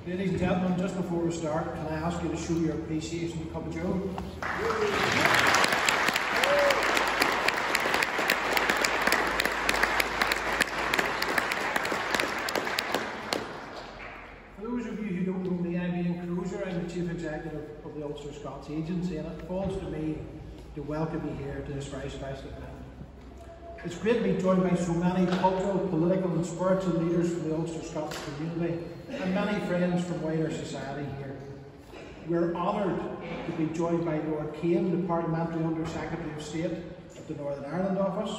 Ladies and gentlemen, just before we start, can I ask you to show your appreciation to Cup of Joe? For those of you who don't know me, I'm Crozier. I'm the Chief Executive of the Ulster Scots Agency, and it falls to me to welcome you here to this very special event. It's great to be joined by so many cultural, political and spiritual leaders from the Ulster Scots community and many friends from wider society here. We're honoured to be joined by Lord Caine, the Parliamentary Under Secretary of State at the Northern Ireland Office,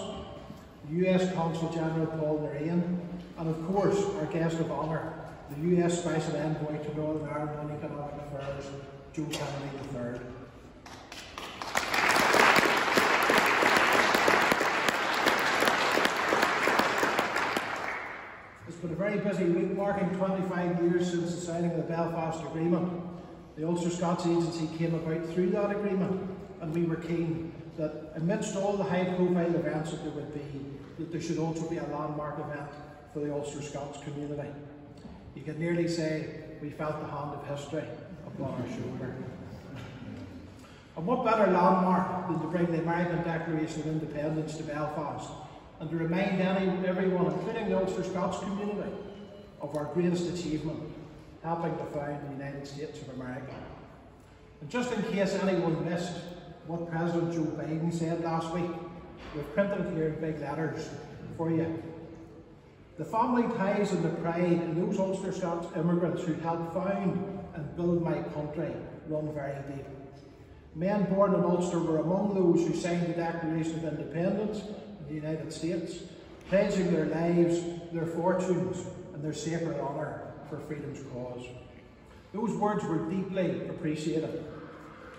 the US Consul General Paul Narain, and of course our guest of honour, the US Special Envoy to Northern Ireland on Economic Affairs, Joe Caine III. It's been a very busy week, marking 25 years since the signing of the Belfast Agreement. The Ulster Scots Agency came about through that agreement, and we were keen that amidst all the high-profile events that there would be, that there should also be a landmark event for the Ulster Scots community. You could nearly say we felt the hand of history upon our shoulder. And what better landmark than to bring the American Declaration of Independence to Belfast and to remind everyone, including the Ulster Scots community, of our greatest achievement, helping to found the United States of America. And just in case anyone missed what President Joe Biden said last week, we've printed it here in big letters for you. The family ties and the pride in those Ulster Scots immigrants who helped found and build my country run very deep. Men born in Ulster were among those who signed the Declaration of Independence in the United States, pledging their lives, their fortunes and their sacred honour for freedom's cause. Those words were deeply appreciated.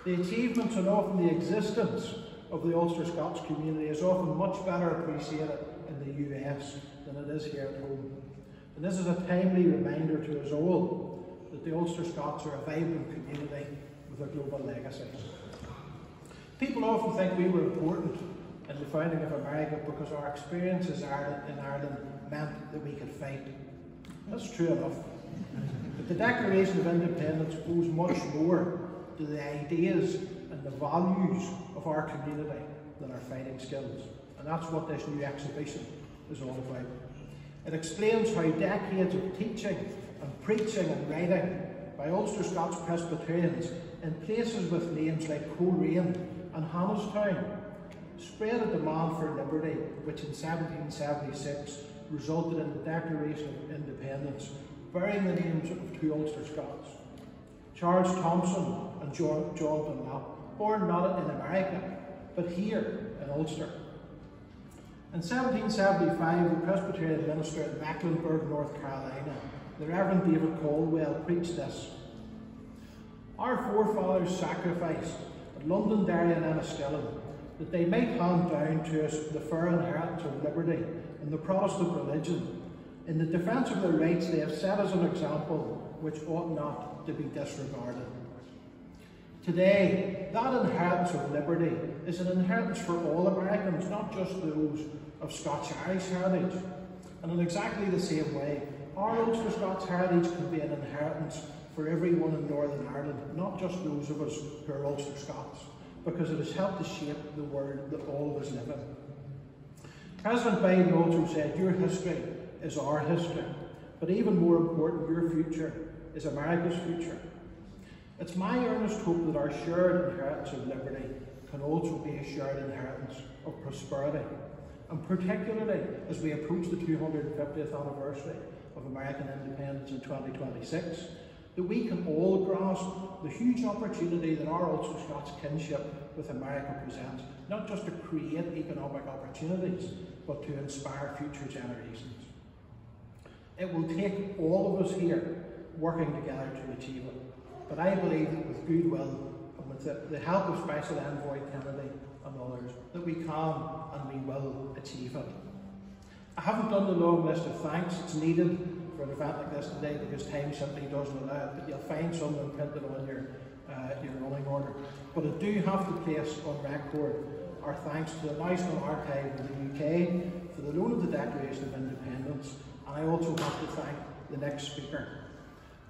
The achievements and often the existence of the Ulster Scots community is often much better appreciated in the US than it is here at home. And this is a timely reminder to us all that the Ulster Scots are a vibrant community with a global legacy. People often think we were important in the founding of America because our experiences in Ireland meant that we could fight. That's true enough. But the Declaration of Independence owes much more to the ideas and the values of our community than our fighting skills. And that's what this new exhibition is all about. It explains how decades of teaching and preaching and writing by Ulster Scots Presbyterians in places with names like Crozier and Huddleston spread a demand for liberty, which in 1776 resulted in the Declaration of Independence, bearing the names of two Ulster Scots, Charles Thompson and John Dunlop, born not in America, but here in Ulster. In 1775, the Presbyterian minister in Mecklenburg, North Carolina, the Reverend David Caldwell, preached this: "Our forefathers sacrificed at Londonderry and Enniskillen that they might hand down to us the fair inheritance of liberty and the Protestant religion. In the defence of their rights they have set us an example which ought not to be disregarded." Today, that inheritance of liberty is an inheritance for all Americans, not just those of Scotch-Irish heritage. And in exactly the same way, our Ulster Scots heritage can be an inheritance for everyone in Northern Ireland, not just those of us who are Ulster Scots, because it has helped to shape the world that all of us live in. President Biden also said, "Your history is our history, but even more important, your future is America's future." It's my earnest hope that our shared inheritance of liberty can also be a shared inheritance of prosperity, and particularly as we approach the 250th anniversary of American independence in 2026, that we can all grasp the huge opportunity that our Ulster Scots kinship with America presents, not just to create economic opportunities, but to inspire future generations. It will take all of us here working together to achieve it, but I believe that with goodwill and with the help of Special Envoy Kennedy and others, that we can and we will achieve it. I haven't done the long list of thanks that's needed for an event like this today because time simply doesn't allow it, but you'll find something printed on your running order. But I do have to place on record our thanks to the National Archive of the UK for the loan of the Declaration of Independence, and I also have to thank the next speaker.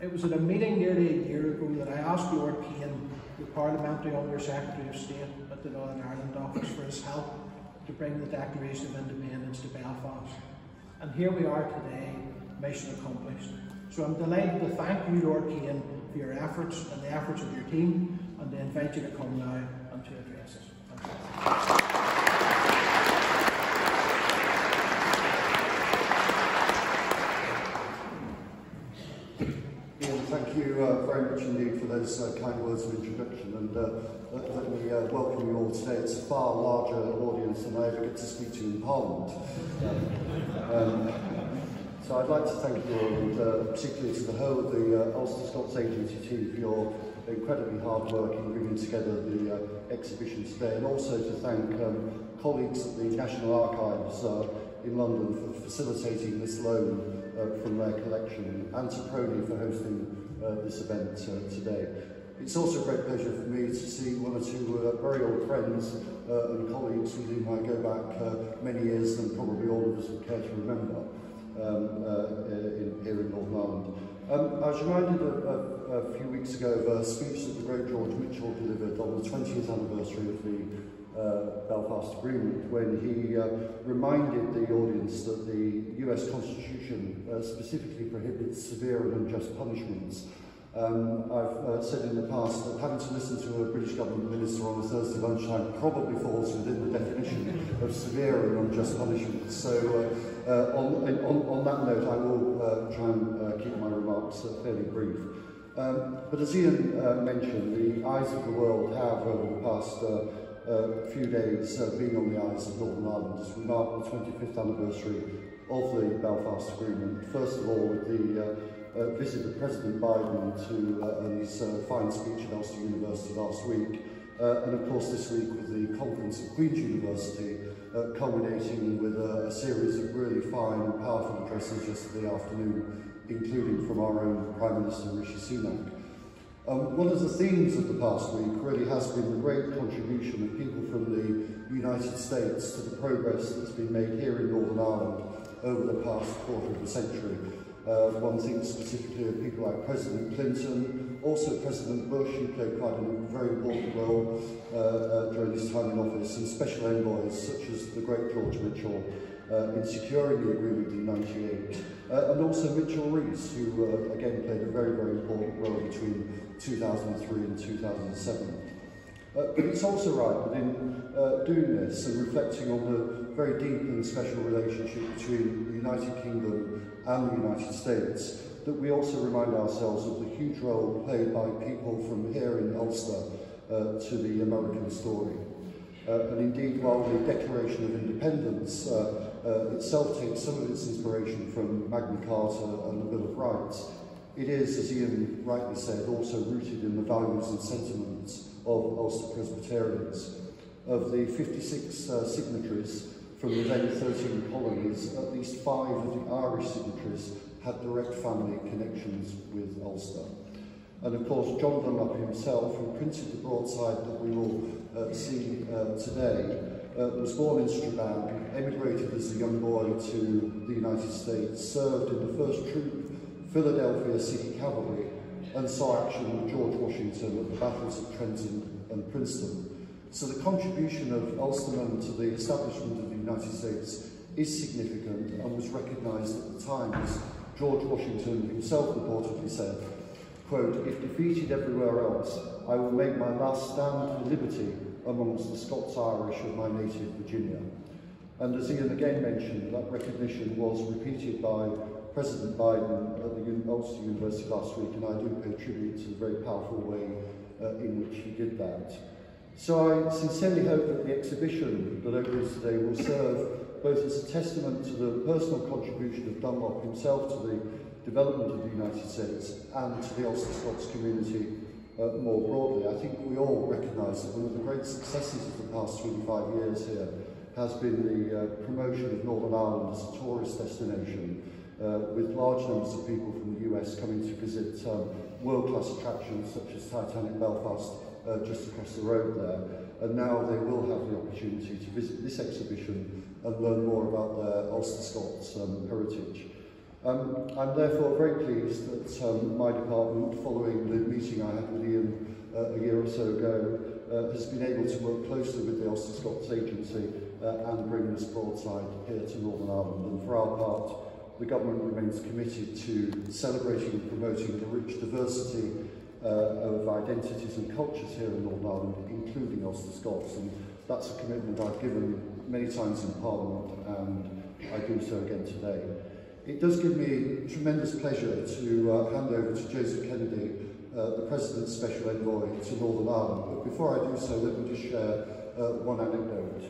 It was at a meeting nearly a year ago that I asked Lord Caine, the Parliamentary Under Secretary of State at the Northern Ireland office, for his help to bring the Declaration of Independence to Belfast. And here we are today, mission accomplished. So I'm delighted to thank you, Lord Caine, for your efforts and the efforts of your team, and to invite you to come now and to address us. Thank you. Thank you very much indeed for those kind words of introduction, and let me welcome you all today. It's a far larger audience than I ever get to speak to in Parliament. So I'd like to thank you all, and particularly to the whole of the Ulster Scots Agency team for your incredibly hard work in bringing together the exhibition today, and also to thank colleagues at the National Archives in London for facilitating this loan from their collection, and to PRONI for hosting this event today. It's also a great pleasure for me to see one or two very old friends and colleagues with whom I go back many years than probably all of us would care to remember here in Northern Ireland. I was reminded a few weeks ago of a speech that the great George Mitchell delivered on the 20th anniversary of the Belfast Agreement, when he reminded the audience that the US Constitution specifically prohibits severe and unjust punishments. I've said in the past that having to listen to a British government minister on a Thursday lunchtime probably falls within the definition of severe and unjust punishments. So on that note, I will try and keep my remarks fairly brief. But as Ian mentioned, the eyes of the world have over the past few days being on the eyes of Northern Ireland as we mark the 25th anniversary of the Belfast Agreement. First of all, with the visit of President Biden to his fine speech at Ulster University last week, and of course this week with the conference at Queen's University, culminating with a series of really fine and powerful addresses yesterday afternoon, including from our own Prime Minister Rishi Sunak. One of the themes of the past week really has been the great contribution of people from the United States to the progress that's been made here in Northern Ireland over the past quarter of a century. One thinks specifically of people like President Clinton, also President Bush, who played quite a very important role during his time in office, and special envoys such as the great George Mitchell in securing the agreement in '98, and also Mitchell Rees, who again played a very, very important role between 2003 and 2007. But it's also right that in doing this and reflecting on the very deep and special relationship between the United Kingdom and the United States, that we also remind ourselves of the huge role played by people from here in Ulster to the American story. And indeed, while the Declaration of Independence itself takes some of its inspiration from Magna Carta and the Bill of Rights, it is, as Ian rightly said, also rooted in the values and sentiments of Ulster Presbyterians. Of the 56 signatories from the then 13 colonies, at least 5 of the Irish signatories had direct family connections with Ulster. And of course, John Dunlop himself, who printed the broadside that we will see today, was born in Strabane, emigrated as a young boy to the United States, served in the 1st Troop Philadelphia City Cavalry, and saw action with George Washington at the battles of Trenton and Princeton. So the contribution of Ulstermen to the establishment of the United States is significant and was recognised at the time, as George Washington himself reportedly said, quote, "If defeated everywhere else, I will make my last stand for liberty amongst the Scots-Irish of my native Virginia." And as Ian again mentioned, that recognition was repeated by President Biden at the Ulster University last week, and I do pay tribute to the very powerful way in which he did that. So I sincerely hope that the exhibition that opens today will serve both as a testament to the personal contribution of Dunlop himself to the development of the United States and to the Ulster Scots community more broadly. I think we all recognise that one of the great successes of the past 25 years here has been the promotion of Northern Ireland as a tourist destination, with large numbers of people from the US coming to visit world-class attractions such as Titanic Belfast just across the road there. And now they will have the opportunity to visit this exhibition and learn more about their Ulster Scots heritage. I'm therefore very pleased that my department, following the meeting I had with Ian a year or so ago, has been able to work closely with the Ulster Scots Agency and bring this broadside here to Northern Ireland. And for our part, the government remains committed to celebrating and promoting the rich diversity of identities and cultures here in Northern Ireland, including Ulster Scots. And that's a commitment I've given many times in Parliament, and I do so again today. It does give me tremendous pleasure to hand over to Joseph Kennedy, the President's Special Envoy to Northern Ireland. But before I do so, let me just share one anecdote.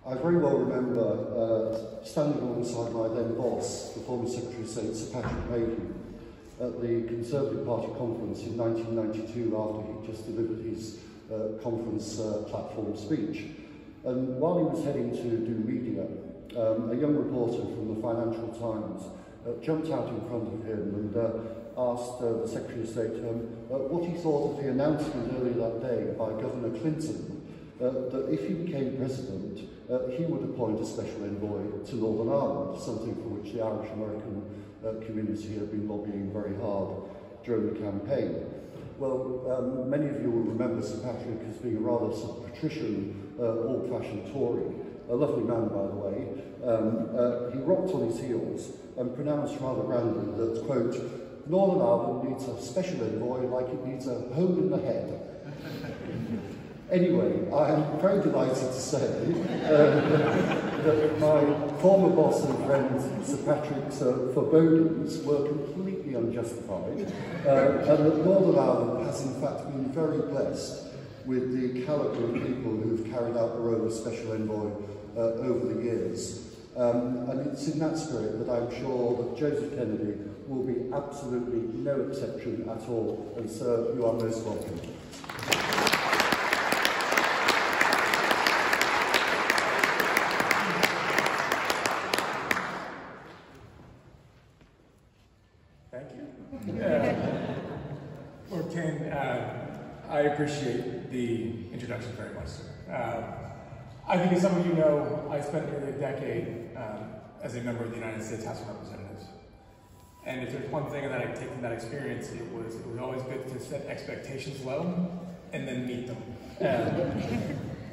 I very well remember standing alongside my then boss, the former Secretary of State, Sir Patrick Mayhew, at the Conservative Party conference in 1992 after he just delivered his conference platform speech. And while he was heading to do media, a young reporter from the Financial Times jumped out in front of him and asked the Secretary of State what he thought of the announcement earlier that day by Governor Clinton that if he became president, he would appoint a special envoy to Northern Ireland, something for which the Irish-American community had been lobbying very hard during the campaign. Well, many of you will remember Sir Patrick as being a rather sort of patrician, old-fashioned Tory, a lovely man, by the way. He rocked on his heels and pronounced rather roundly that, quote, Northern Ireland needs a special envoy like it needs a home in the head. Anyway, I am very delighted to say that my former boss and friend Sir Patrick's forebodings were completely unjustified, and that Northern Ireland has in fact been very blessed with the calibre of people who've carried out the role of special envoy over the years. And it's in that spirit that I'm sure that Joseph Kennedy will be absolutely no exception at all. And sir, you are most welcome. Thank you. Lord Caine, I appreciate the introduction very much, sir. I think as some of you know, I spent nearly a decade as a member of the United States House of Representatives. And if there's one thing that I take from that experience, it was always good to set expectations low and then meet them.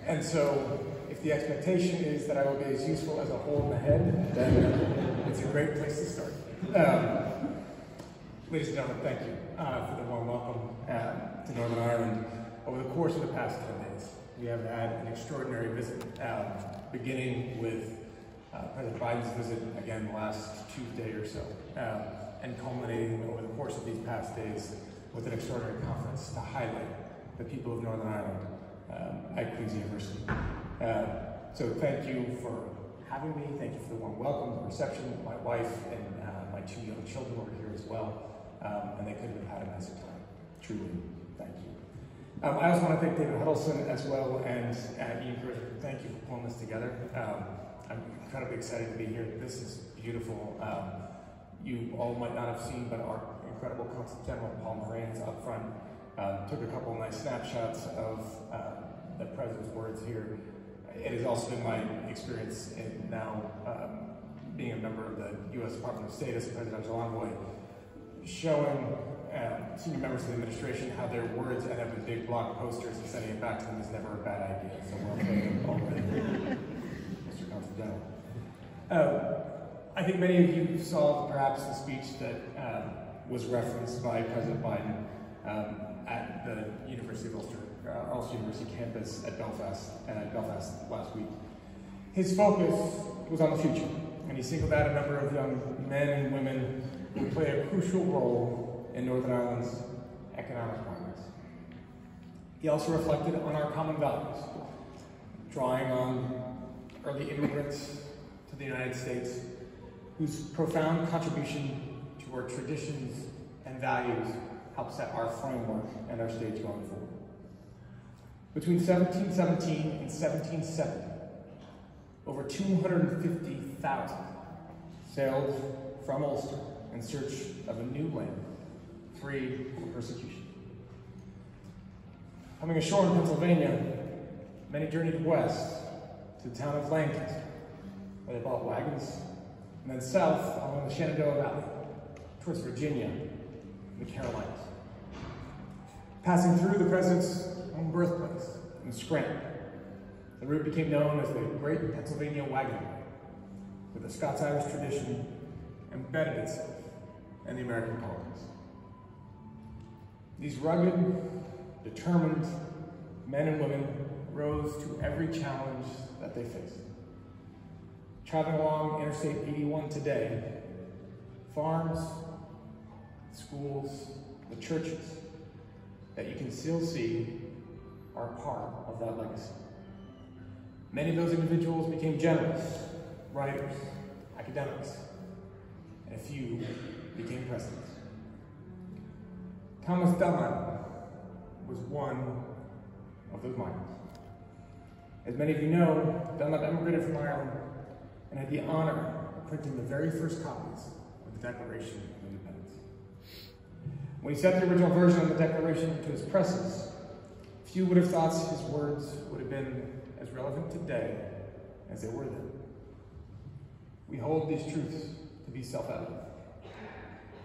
And so if the expectation is that I will be as useful as a hole in the head, then it's a great place to start. Ladies and gentlemen, thank you for the warm welcome to Northern Ireland. Over the course of the past 10 days, we have had an extraordinary visit, beginning with President Biden's visit again last Tuesday or so, and culminating over the course of these past days with an extraordinary conference to highlight the people of Northern Ireland at Crozier University. So thank you for having me, thank you for the warm welcome, the reception. My wife and my two young children were here as well, and they couldn't have had a nicer time. Truly, thank you. I also want to thank David Huddleston as well, and Ian Crozier. Thank you for pulling this together. I'm incredibly excited to be here. This is beautiful. You all might not have seen, but our incredible Consul General Paul Moran's up front took a couple of nice snapshots of the President's words here. It has also been my experience in now being a member of the U.S. Department of State as a presidential envoy, showing senior members of the administration how their words end up in big block posters and sending it back to them is never a bad idea. So well played already, Mr. Consul General. I think many of you saw perhaps the speech that was referenced by President Biden at the University of Ulster University campus at Belfast last week. His focus was on the future, and he singled out a number of young men and women who play a crucial role in Northern Ireland's economic progress. He also reflected on our common values, drawing on early immigrants to the United States, whose profound contribution to our traditions and values help set our framework and our stage going forward. Between 1717 and 1770, over 250,000 sailed from Ulster in search of a new land, free from persecution. Coming ashore in Pennsylvania, many journeyed west to the town of Lancaster, where they bought wagons, and then south along the Shenandoah Valley, towards Virginia and the Carolinas. Passing through the president's own birthplace in Scranton, the route became known as the Great Pennsylvania Wagon Way, where the Scots-Irish tradition embedded itself in the American colonies. These rugged, determined men and women rose to every challenge that they faced. Traveling along Interstate 81 today, farms, schools, the churches that you can still see are part of that legacy. Many of those individuals became generals, writers, academics, and a few became presidents. Thomas Dunlap was one of those miners. As many of you know, Dunlap emigrated from Ireland and had the honor of printing the very first copies of the Declaration of Independence. When he sent the original version of the Declaration to his presses, few would have thought his words would have been as relevant today as they were then. We hold these truths to be self-evident,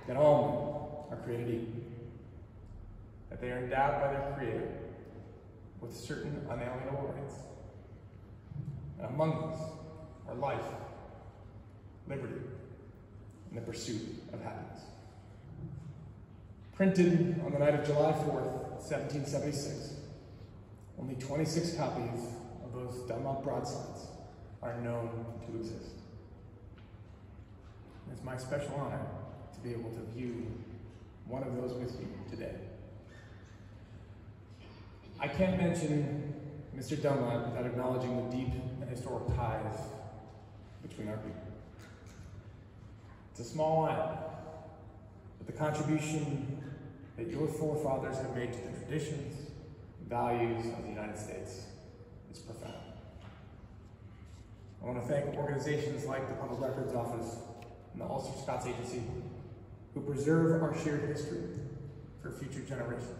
that all men are created equal, that they are endowed by their Creator with certain unalienable rights, and among these are life, liberty, and the pursuit of happiness. Printed on the night of July 4th, 1776, only 26 copies of those Dunlop broadsides are known to exist. It's my special honor to be able to view one of those with you today. I can't mention Mr. Dunlap without acknowledging the deep and historic ties between our people. It's a small island, but the contribution that your forefathers have made to the traditions and values of the United States is profound. I want to thank organizations like the Public Records Office and the Ulster Scots Agency who preserve our shared history for future generations.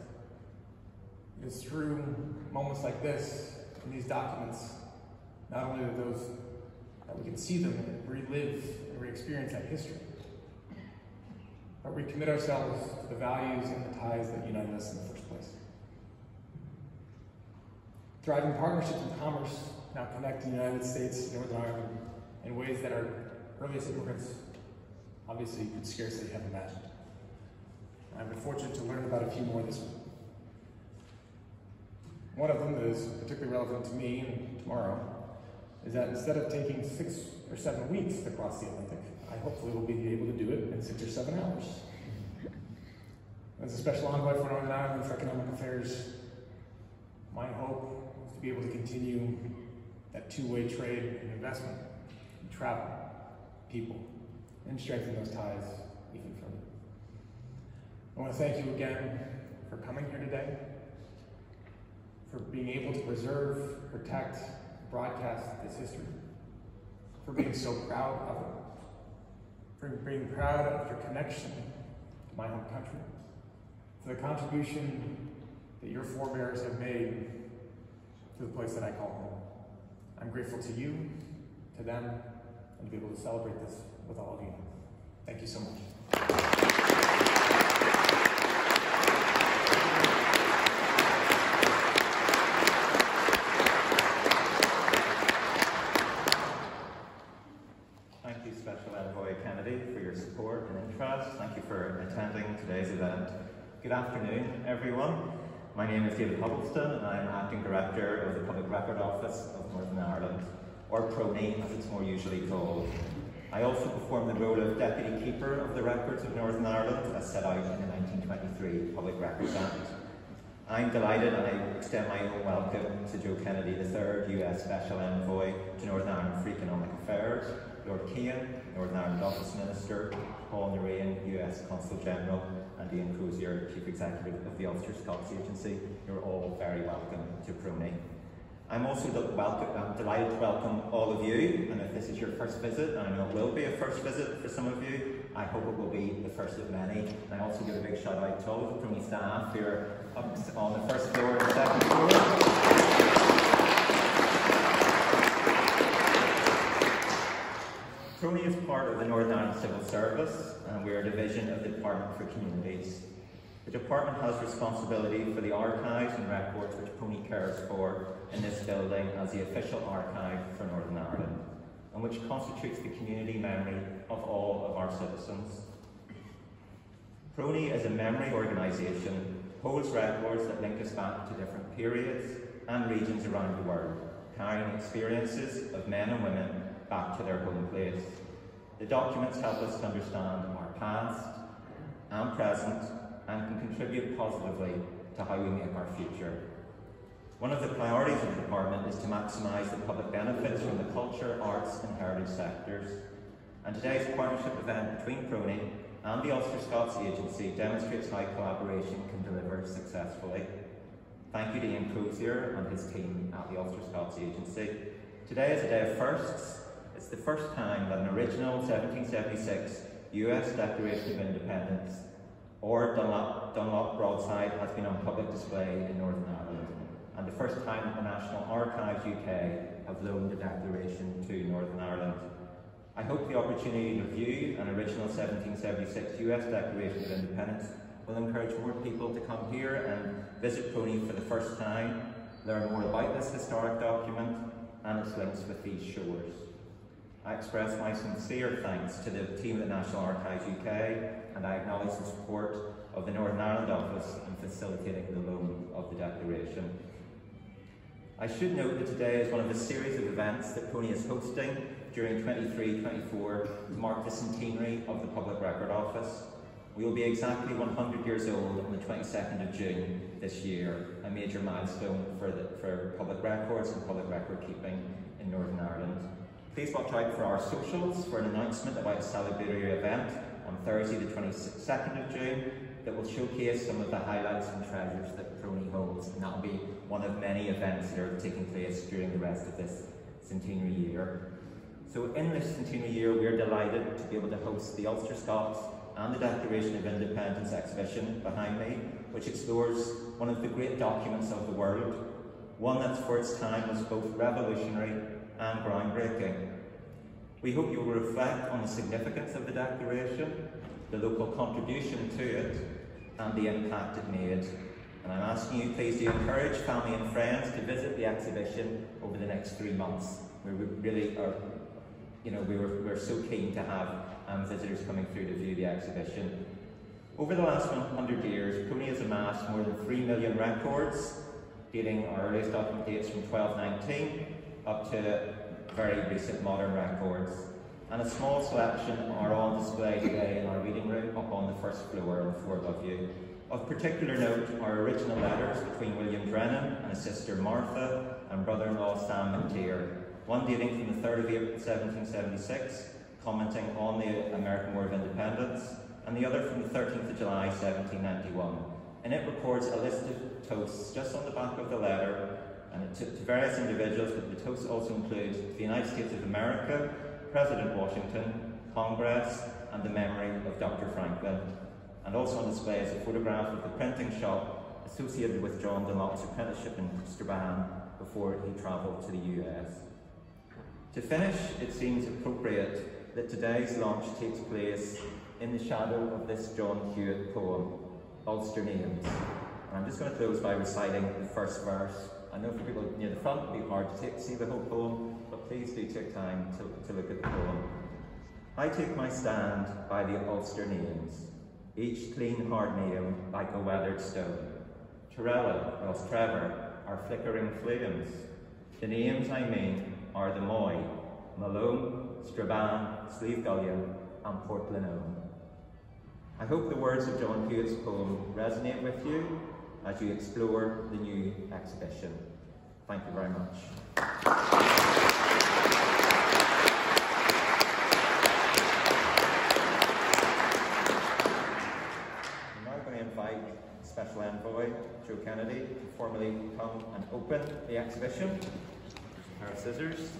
It is through moments like this, in these documents, not only are those that we can see them and relive and re-experience that history, but we commit ourselves to the values and the ties that united us in the first place. Thriving partnerships in commerce now connect the United States and Northern Ireland in ways that our earliest immigrants obviously could scarcely have imagined. I've been fortunate to learn about a few more this week. One of them that is particularly relevant to me and tomorrow is that instead of taking 6 or 7 weeks to cross the Atlantic, I hopefully will be able to do it in 6 or 7 hours. As a special envoy for Northern Ireland for Economic Affairs, my hope is to be able to continue that two-way trade and investment, and travel, people, and strengthen those ties even further. I want to thank you again for coming here today, for being able to preserve, protect, broadcast this history, for being so proud of it, for being proud of your connection to my home country, for the contribution that your forebears have made to the place that I call home. I'm grateful to you, to them, and to be able to celebrate this with all of you. Thank you so much. Thank you, Special Envoy Kennedy, for your support and interest. Thank you for attending today's event. Good afternoon, everyone. My name is David Huddleston, and I'm Acting Director of the Public Record Office of Northern Ireland, or PRONI as it's more usually called. I also perform the role of Deputy Keeper of the Records of Northern Ireland as set out in the 1923 Public Records Act. I'm delighted and I extend my own welcome to Joe Kennedy III, US Special Envoy to Northern Ireland for Economic Affairs, Lord Caine, Northern Ireland Office Minister, Paul Narain, US Consul General, and Ian Crozier, Chief Executive of the Ulster Scots Agency. You're all very welcome to PRONI. I'm also delighted to welcome all of you, and if this is your first visit, and I know it will be a first visit for some of you, I hope it will be the first of many. And I also give a big shout out to all of the PRONI staff who are up on the first floor and the second floor. PRONI is part part of the Northern Ireland Civil Service, and we are a division of the Department for Communities. The department has responsibility for the archives and records which PRONI cares for in this building as the official archive for Northern Ireland, and which constitutes the community memory of all of our citizens. PRONI is a memory organisation, holds records that link us back to different periods and regions around the world, carrying experiences of men and women back to their home place. The documents help us to understand our past and present and can contribute positively to how we make our future. One of the priorities of the department is to maximise the public benefits from the culture, arts and heritage sectors. And today's partnership event between PRONI and the Ulster Scots Agency demonstrates how collaboration can deliver successfully. Thank you to Ian Crozier and his team at the Ulster Scots Agency. Today is a day of firsts. It's the first time that an original 1776 US Declaration of Independence or Dunlop broadside has been on public display in Northern Ireland, and the first time the National Archives UK have loaned the Declaration to Northern Ireland. I hope the opportunity to view an original 1776 US Declaration of Independence will encourage more people to come here and visit PRONI for the first time, learn more about this historic document and its links with these shores. I express my sincere thanks to the team at the National Archives UK, and I acknowledge the support of the Northern Ireland Office in facilitating the loan of the Declaration. I should note that today is one of a series of events that PRONI is hosting during 23-24 to mark the centenary of the Public Record Office. We will be exactly 100 years old on the 22nd of June this year, a major milestone for public records and public record keeping in Northern Ireland. Please watch out for our socials for an announcement about a celebratory event on Thursday the 22nd of June that will showcase some of the highlights and treasures that PRONI holds, and that will be one of many events that are taking place during the rest of this centenary year. So in this centenary year, we are delighted to be able to host the Ulster Scots and the Declaration of Independence exhibition behind me, which explores one of the great documents of the world, one that for its time was both revolutionary and groundbreaking. We hope you will reflect on the significance of the Declaration, the local contribution to it, and the impact it made. And I'm asking you please to encourage family and friends to visit the exhibition over the next 3 months. We really are, we're so keen to have visitors coming through to view the exhibition. Over the last 100 years, PRONI has amassed more than 3 million records, dating our earliest document dates from 1219 up to very recent modern records. And a small selection are on display today in our reading room up on the first floor, on the floor above you. Of particular note are original letters between William Drennan and his sister Martha and brother-in-law Sam McTeer, one dating from the 3rd of April 1776, commenting on the American War of Independence, and the other from the 13th of July 1791. And it records a list of toasts just on the back of the letter, and to various individuals, but the toasts also include the United States of America, President Washington, Congress, and the memory of Dr. Franklin. And also on display is a photograph of the printing shop associated with John Dunlop's apprenticeship in Strabane before he travelled to the US. To finish, it seems appropriate that today's launch takes place in the shadow of this John Hewitt poem, Ulster Names. And I'm just going to close by reciting the first verse. I know for people near the front it will be hard to see the whole poem, but please do take time to look at the poem. I take my stand by the Ulster names, each clean hard name like a weathered stone. Torella, Ross Trevor, are flickering flames. The names I mean are the Moy, Malone, Strabane, Slieve Gullion, and Port Glenone. I hope the words of John Hewitt's poem resonate with you as you explore the new exhibition. Thank you very much. I'm now going to invite Special Envoy Joe Kennedy to formally come and open the exhibition. A pair of scissors.